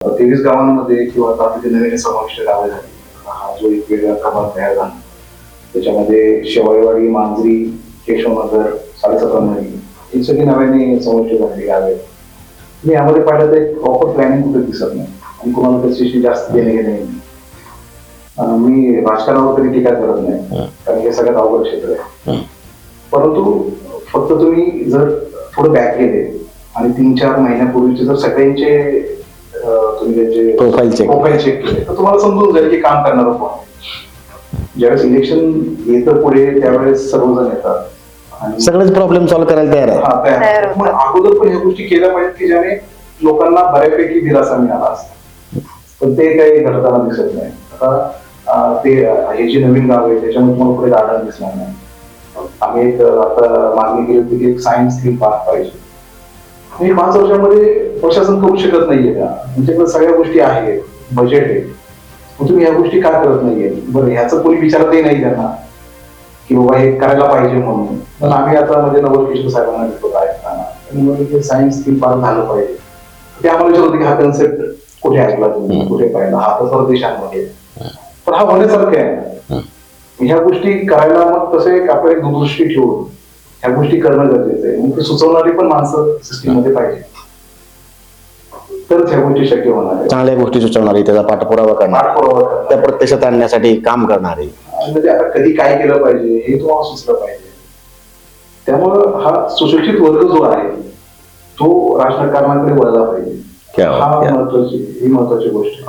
23 गावांमध्ये किंवा आता तिथे नवीन समाविष्ट गावं झाली. हा जो एक वेगळा प्रभाग तयार झाला त्याच्यामध्ये शेवाळेवाडी, मांजरी, केशवनगर, 17 नदी ही सगळी नव्याने समाविष्ट झालेली गाव आहेत. मी यामध्ये पाहिलं तर एक प्रॉपर प्लॅनिंग कुठे दिसत नाही आणि कोणाला त्याच्याशी जास्त देणे घेणे नाही. मी राजकारणावर तरी टीका करत नाही कारण हे सगळ्यात अवघड क्षेत्र आहे. परंतु फक्त तुम्ही जर थोडं बॅक गेले आणि 3-4 महिन्यापूर्वीचे जर सगळ्यांचे तुम्ही त्याचे प्रोफाईल चेक केले तर तुम्हाला समजून जाईल की काम करणार कोण. ज्यावेळेस इलेक्शन येतं पुढे त्यावेळेस सर्वजण येतात आणि सगळेच प्रॉब्लेम सॉल्व्ह करायला तयार आहे. मग अगोदर पण ह्या गोष्टी केल्या पाहिजेत की ज्याने लोकांना बऱ्यापैकी दिलासा मिळाला असता, पण ते काही घडताना दिसत नाही. आता ते हे जे नवीन गाव आहे त्याच्यामध्ये तुम्हाला पुढे गार्डन दिसणार नाही. आम्ही एक आता मागणी केली होती की एक सायन्स थीम पार्क पाहिजे. 5 वर्षामध्ये प्रशासन करू शकत नाहीये का? तुमच्याकडे सगळ्या गोष्टी आहेत, बजेट आहे, तुम्ही ह्या गोष्टी का करत नाहीये? बरं ह्याचं कोणी विचारतही नाही त्यांना की बाबा हे करायला पाहिजे म्हणून. पण आम्ही आता म्हणजे नवल किशोर साहेबांना भेटतो ऐकताना सायन्स थीम पार्क झालं पाहिजे. ते आम्हाला विचारत होते की हा कन्सेप्ट कुठे ऐकला तुम्ही, कुठे पाहिला? हा तर परदेशांमध्ये, पण हा होण्यासारखं आहे. ह्या गोष्टी करायला मग तसं एक आपण एक दूरदृष्टी ठेवून ह्या गोष्टी करणं गरजेचं आहे. मग ते सुचवणारी पण माणसं सिस्टीम मध्ये पाहिजे तरच ह्या गोष्टी शक्य होणार आहे. चांगल्या गोष्टी सुचवणारी, त्याचा पाठपुरावा करणार, त्या प्रत्यक्षात आणण्यासाठी काम करणारे. म्हणजे आता कधी काय केलं पाहिजे हे तुम्हाला सुचलं पाहिजे. त्यामुळं हा सुशिक्षित वर्ग जो आहे तो राजकारणाकडे वळला पाहिजे. ही महत्वाची गोष्ट आहे.